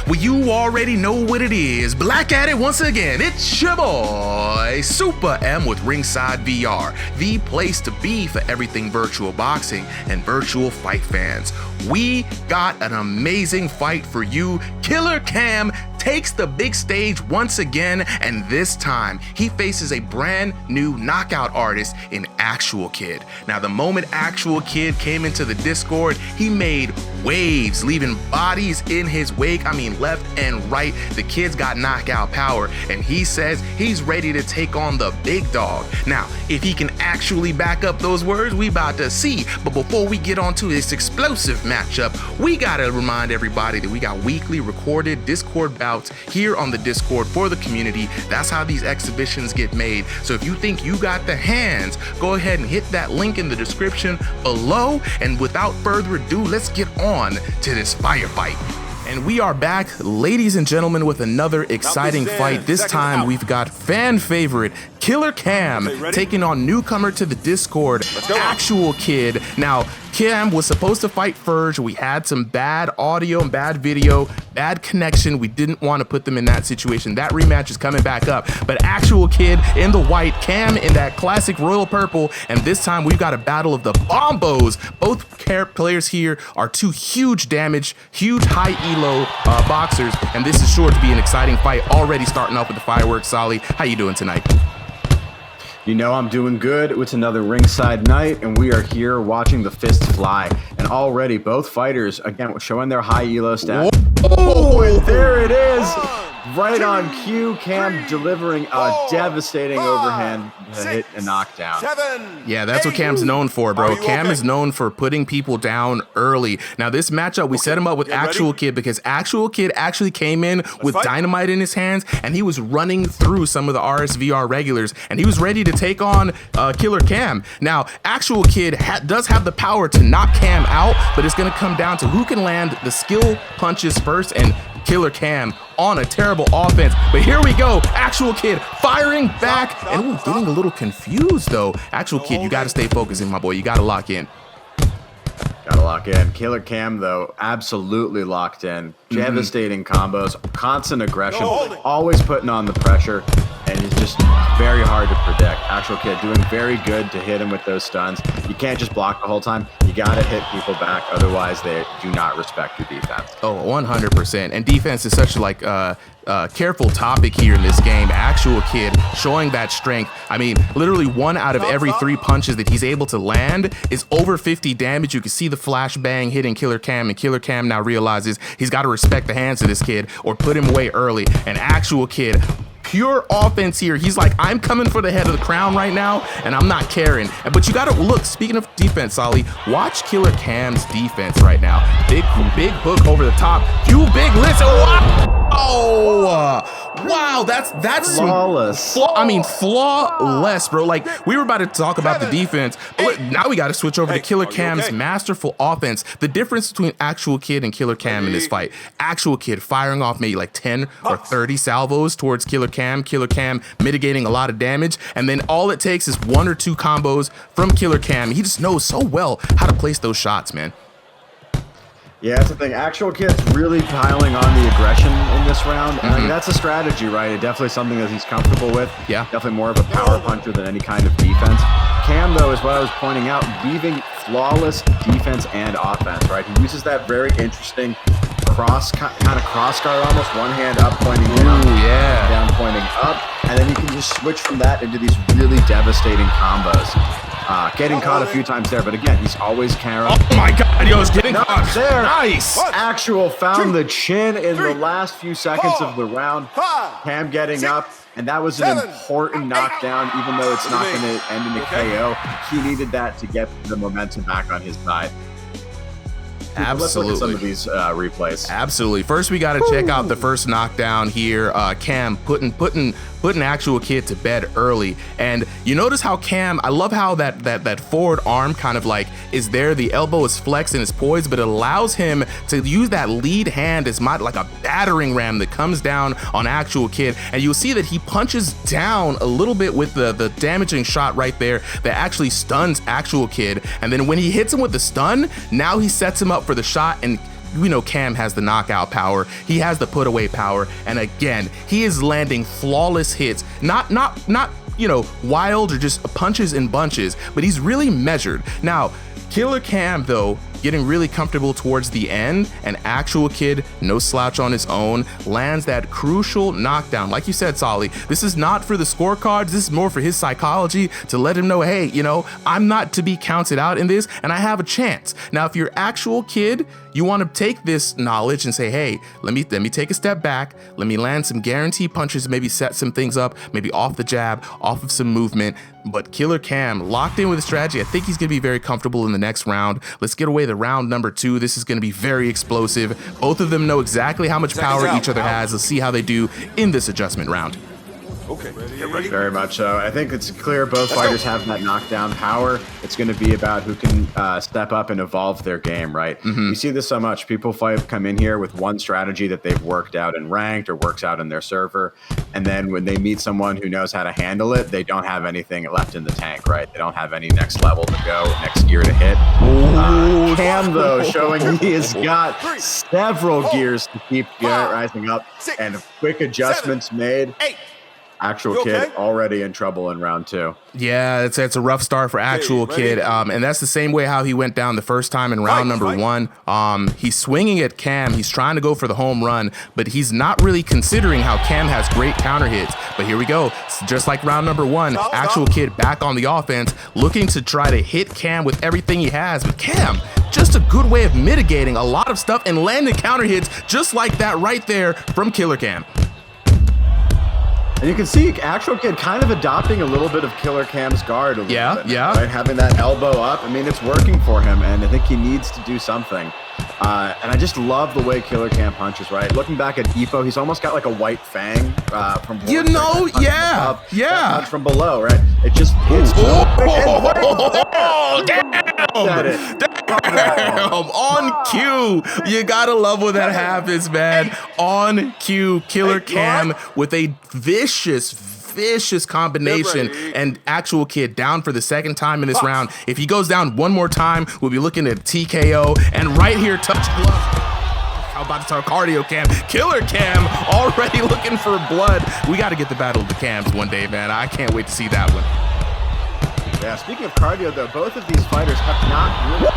Well, you already know what it is. Black at it once again. It's your boy, Super M with RIngsideVR, the place to be for everything virtual boxing and virtual fight fans. We got an amazing fight for you. Killer Cam takes the big stage once again, and this time he faces a brand new knockout artist in Actual Kid. Now, the moment Actual Kid came into the Discord, he made waves, leaving bodies in his wake. I mean, left and right. The kid's got knockout power, and he says he's ready to take on the big dog. Now, if he can actually back up those words, we about to see. But before we get on to this explosive matchup, we gotta remind everybody that we got weekly recorded Discord bouts here on the Discord for the community. That's how these exhibitions get made. So if you think you got the hands, go ahead and hit that link in the description below. And without further ado, let's get on to this firefight. And we are back, ladies and gentlemen, with another exciting fight. This time we've got fan favorite Killer Cam taking on newcomer to the Discord, Actual Kid. Now, Cam was supposed to fight Ferg. We had some bad audio and bad video, bad connection. We didn't want to put them in that situation. That rematch is coming back up. But Actual Kid in the white, Cam in that classic royal purple. And this time we've got a battle of the bombos. Both players here are two huge damage, huge high elo boxers. And this is sure to be an exciting fight. Already starting off with the fireworks. Solly, how you doing tonight? You know I'm doing good. It's another ringside night, and we are here watching the fists fly. And already both fighters, again, showing their high elo stats. Oh, and there it is! Right on cue, Cam delivering a devastating overhand hit and knockdown. Yeah, that's what Cam's known for, bro. Cam is known for putting people down early. Now, this matchup, we set him up with Actual Kid because Actual Kid actually came in with dynamite in his hands, and he was running through some of the RSVR regulars, and he was ready to take on Killer Cam. Now, Actual Kid does have the power to knock Cam out, but it's going to come down to who can land the skill punches first, and Killer Cam on a terrible offense. But here we go, Actual Kid firing back, and ooh, getting a little confused though. Actual Kid, you gotta stay focused, my boy. You gotta lock in. Gotta lock in. Killer Cam, though, absolutely locked in. Devastating combos, constant aggression, always putting on the pressure, and it's just very hard to predict. Actual Kid doing very good to hit him with those stuns. You can't just block the whole time. You gotta hit people back, otherwise they do not respect your defense. Oh, 100%. And defense is such like careful topic here in this game. Actual Kid showing that strength. I mean, literally 1 out of every 3 punches that he's able to land is over 50 damage. You can see the flash bang hitting Killer Cam, and Killer Cam now realizes he's got to respect the hands of this kid or put him away early. And Actual Kid, pure offense here. He's like, I'm coming for the head of the crown right now, and I'm not caring. But you gotta look, speaking of defense, Solly, watch Killer Cam's defense right now. Big hook over the top, few big lifts. Wow, that's flawless. Flawless, bro. Like, we were about to talk about the defense, but now we got to switch over to Killer Cam's masterful offense. The difference between Actual Kid and Killer Cam in this fight: Actual Kid firing off maybe like 10 or 30 salvos towards Killer Cam. Killer Cam mitigating a lot of damage, and then all it takes is 1 or 2 combos from Killer Cam. He just knows so well how to place those shots, man. Yeah, that's the thing. Actual Kid's really piling on the aggression in this round. And I mean, that's a strategy, right? Definitely something that he's comfortable with. Yeah. Definitely more of a power puncher than any kind of defense. Cam, though, is what I was pointing out, weaving flawless defense and offense, right? He uses that very interesting kind of cross guard, almost one hand up pointing down, down pointing up, and then you can just switch from that into these really devastating combos. Getting caught a few times there, but again, he's always carrying. Oh my God, he was getting caught there. Nice. Actual found the chin in the last few seconds of the round. Cam getting up, and that was an important knockdown, even though it's not going to end in a KO. He needed that to get the momentum back on his side. Absolutely. Let's look at some of these replays. Absolutely. First, we got to check out the first knockdown here. Cam putting Actual Kid to bed early, and you notice how Cam, I love how that forward arm kind of like is there. The elbow is flexed and is poised, but it allows him to use that lead hand as like a battering ram that comes down on Actual Kid, and you'll see that he punches down a little bit with the damaging shot right there that actually stuns Actual Kid, and then when he hits him with the stun, now he sets him up for the shot, and we know Cam has the knockout power. He has the put away power. And again, he is landing flawless hits. Not you know, wild or just punches in bunches, but he's really measured. Now, Killer Cam, though, getting really comfortable towards the end, and Actual Kid, no slouch on his own, lands that crucial knockdown. Like you said, Solly, this is not for the scorecards, this is more for his psychology to let him know, hey, you know, I'm not to be counted out in this, and I have a chance. Now, if you're Actual Kid, you want to take this knowledge and say, hey, let me take a step back, let me land some guaranteed punches, maybe set some things up, maybe off the jab, off of some movement. But Killer Cam locked in with a strategy. I think he's going to be very comfortable in the next round. Let's get away to round number 2. This is going to be very explosive. Both of them know exactly how much power each other has. Let's see how they do in this adjustment round. Okay, get ready. Very much so. I think it's clear both fighters have that knockdown power. It's going to be about who can step up and evolve their game, right? You see this so much. People come in here with one strategy that they've worked out in ranked or works out in their server, and then when they meet someone who knows how to handle it, they don't have anything left in the tank, right? They don't have any next level to go, next gear to hit. Cam, though, showing he has got several gears to keep rising up, and quick adjustments made. Actual Kid already in trouble in round 2. Yeah, it's a rough start for Actual Kid, and that's the same way how he went down the first time in round number 1. He's swinging at Cam. He's trying to go for the home run, but he's not really considering how Cam has great counter hits. But here we go. Just like round number 1, Actual Kid back on the offense, looking to try to hit Cam with everything he has. But Cam, just a good way of mitigating a lot of stuff and landing counter hits just like that right there from Killer Cam. And you can see Actual Kid kind of adopting a little bit of Killer Cam's guard a little bit. Yeah. Right? Having that elbow up. I mean, it's working for him, and I think he needs to do something. And I just love the way Killer Cam punches, right? Looking back at Ifo, he's almost got like a white fang from you know, yeah. Punch from below, right? It just hits. Damn. On cue. You gotta love when that happens, man. On cue, Killer Cam with a vicious combination, and Actual Kid down for the second time in this round. If he goes down one more time, we'll be looking at TKO, and right here, touch glove. How about to start cardio Cam? Killer Cam already looking for blood. We got to get the battle of the Cams one day, man. I can't wait to see that one. Yeah, speaking of cardio, though, both of these fighters have not really...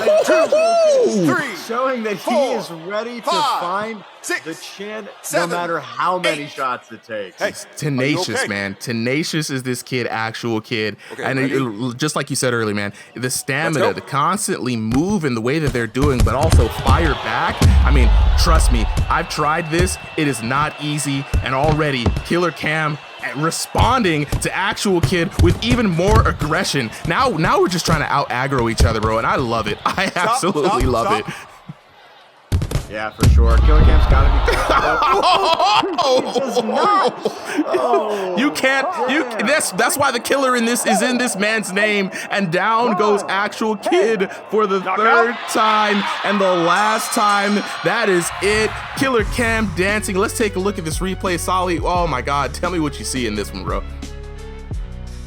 1, 2, 3, showing that he is ready to find the chin no matter how many shots it takes. It's tenacious, man. Tenacious is this kid, Actual Kid. And just like you said earlier, man, the stamina to constantly move in the way that they're doing, but also fire back. I mean, trust me, I've tried this. It is not easy. And already, Killer Cam responding to Actual Kid with even more aggression. Now we're just trying to out aggro each other, bro, and I love it. I absolutely love it. Yeah, for sure. Killer Cam's gotta be You can't. That's why the killer in this is in this man's name. And down goes Actual Kid for the third time and the last time. That is it. Killer Cam dancing. Let's take a look at this replay, Solly. Oh my God, tell me what you see in this one, bro.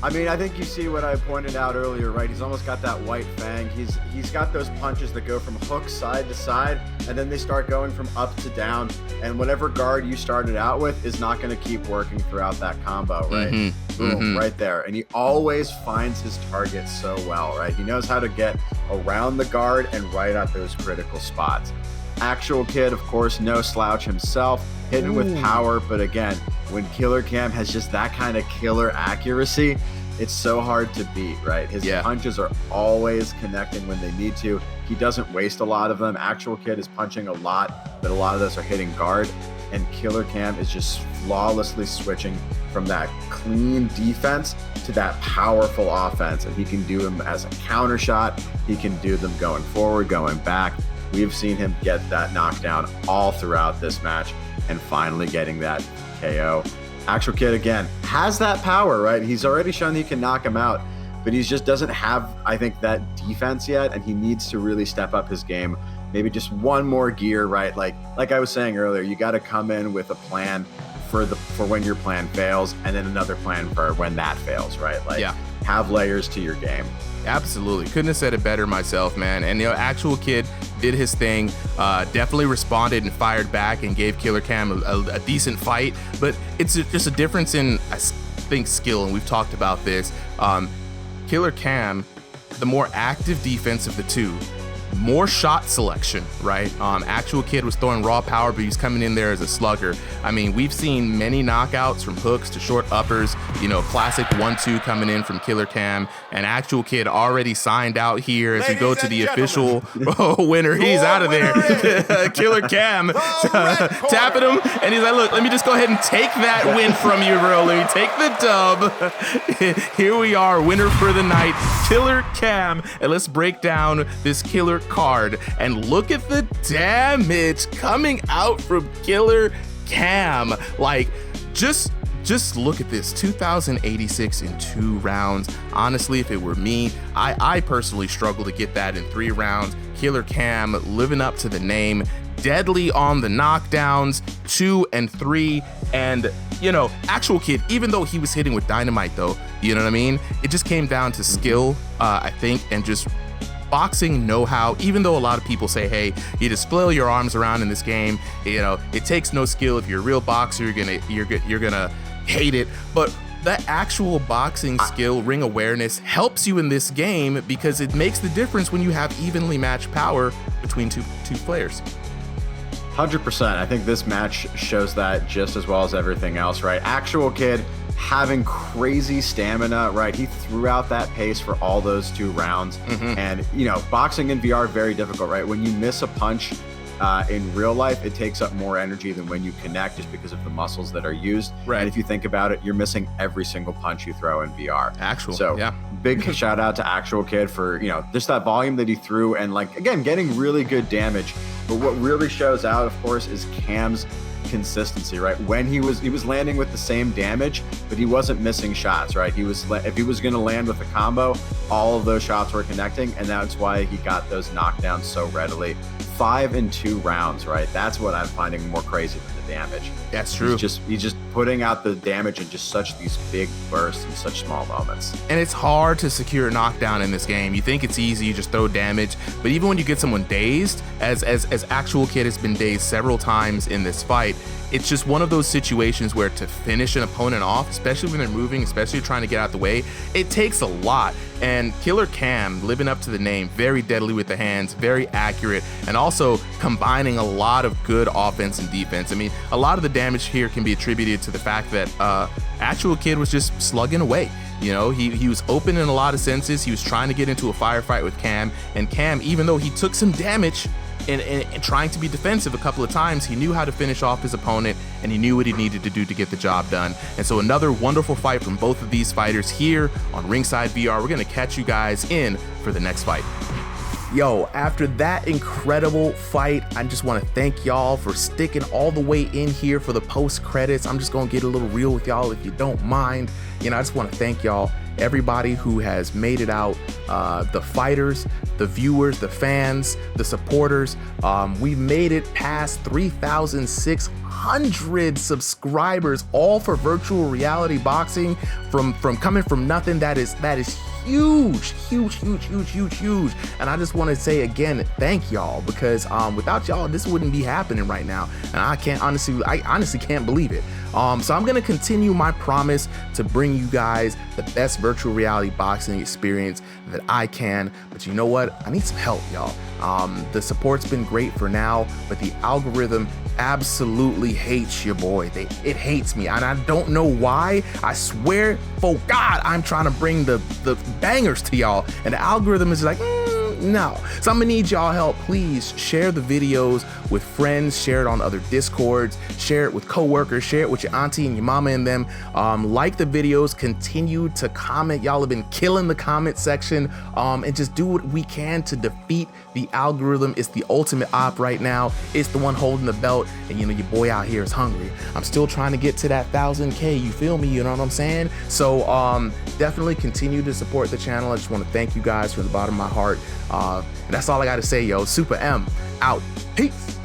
I mean, I think you see what I pointed out earlier, right? He's almost got that white fang. He's got those punches that go from hook side to side, and then they start going from up to down. And whatever guard you started out with is not going to keep working throughout that combo, right? Boom, right there. And he always finds his target so well, right? He knows how to get around the guard and right at those critical spots. Actual Kid, of course, no slouch himself, hitting with power, but again, when Killer Cam has just that kind of killer accuracy, it's so hard to beat, right? His punches are always connecting when they need to. He doesn't waste a lot of them. Actual Kid is punching a lot, but a lot of those are hitting guard, and Killer Cam is just flawlessly switching from that clean defense to that powerful offense, and he can do them as a counter shot. He can do them going forward, going back. We've seen him get that knockdown all throughout this match and finally getting that KO. Actual Kid, again, has that power, right? He's already shown he can knock him out, but he just doesn't have, I think, that defense yet, and he needs to really step up his game. Maybe just one more gear, right? Like I was saying earlier, you got to come in with a plan for for when your plan fails, and then another plan for when that fails, right? Like, have layers to your game. Absolutely. Couldn't have said it better myself, man. And, Actual Kid did his thing, definitely responded and fired back and gave Killer Cam a decent fight. But it's just a difference in, I think, skill, and we've talked about this. Killer Cam, the more active defense of the two, more shot selection, right? Actual Kid was throwing raw power, but he's coming in there as a slugger. I mean, we've seen many knockouts from hooks to short uppers, classic 1-2 coming in from Killer Cam, and Actual Kid already signed out here as we go to the official winner. He's out of there. Killer Cam tapping him, and he's like, look, let me just go ahead and take that win from you, bro. Let me take the dub. Here we are, winner for the night, Killer Cam, and let's break down this Killer card and look at the damage coming out from Killer Cam. Like, just look at this, 2086 in 2 rounds. Honestly, if it were me, I personally struggle to get that in 3 rounds. Killer Cam living up to the name, deadly on the knockdowns, 2 and 3, and Actual Kid, even though he was hitting with dynamite though, you know what I mean? It just came down to skill, I think, and just boxing know-how. Even though a lot of people say, hey, you just flail your arms around in this game, it takes no skill. If you're a real boxer, you're gonna hate it. But that actual boxing skill, ring awareness, helps you in this game because it makes the difference when you have evenly matched power between two players. 100%. I think this match shows that just as well as everything else, right? Actual Kid having crazy stamina, right? He threw out that pace for all those 2 rounds. And, boxing in VR, very difficult, right? When you miss a punch in real life, it takes up more energy than when you connect just because of the muscles that are used. Right. And if you think about it, you're missing every single punch you throw in VR. So, big shout out to Actual Kid for, just that volume that he threw and, like, again, getting really good damage. But what really shows out, of course, is Cam's consistency, right? When he was landing with the same damage, but he wasn't missing shots, right? If he was going to land with a combo, all of those shots were connecting, and that's why he got those knockdowns so readily. 5 in 2 rounds, right? That's what I'm finding more crazy than the damage. That's true. He's just putting out the damage in just such these big bursts in such small moments. And it's hard to secure a knockdown in this game. You think it's easy, you just throw damage, but even when you get someone dazed, as Actual Kid has been dazed several times in this fight, it's just one of those situations where to finish an opponent off, especially when they're moving, especially trying to get out the way, it takes a lot. And Killer Cam, living up to the name, very deadly with the hands, very accurate, and also combining a lot of good offense and defense. I mean, a lot of the damage here can be attributed to the fact that Actual Kid was just slugging away. He was open in a lot of senses. He was trying to get into a firefight with Cam, and Cam, even though he took some damage and trying to be defensive a couple of times, he knew how to finish off his opponent, and he knew what he needed to do to get the job done. And so another wonderful fight from both of these fighters here on Ringside VR. We're gonna catch you guys in for the next fight. Yo, after that incredible fight, I just want to thank y'all for sticking all the way in here for the post credits. I'm just gonna get a little real with y'all if you don't mind. I just want to thank y'all, everybody who has made it out, the fighters, the viewers, the fans, the supporters. We've made it past 3,600 subscribers, all for virtual reality boxing, from coming from nothing. That is huge. And I just want to say again, thank y'all, because without y'all, this wouldn't be happening right now. And I honestly can't believe it. So I'm gonna continue my promise to bring you guys the best virtual reality boxing experience that I can. But you know what? I need some help, y'all. The support's been great for now, but the algorithm absolutely hates your boy. It hates me, and I don't know why. I swear, for God, I'm trying to bring the bangers to y'all, and the algorithm is like, no. So I'm gonna need y'all help. Please share the videos with friends, share it on other Discords, share it with coworkers, share it with your auntie and your mama and them. Like the videos, continue to comment. Y'all have been killing the comment section, and just do what we can to defeat the algorithm. It's the ultimate op right now. It's the one holding the belt, and your boy out here is hungry. I'm still trying to get to that 1,000K, you feel me? You know what I'm saying? So definitely continue to support the channel. I just want to thank you guys from the bottom of my heart. And that's all I got to say, yo. Super M out. Peace.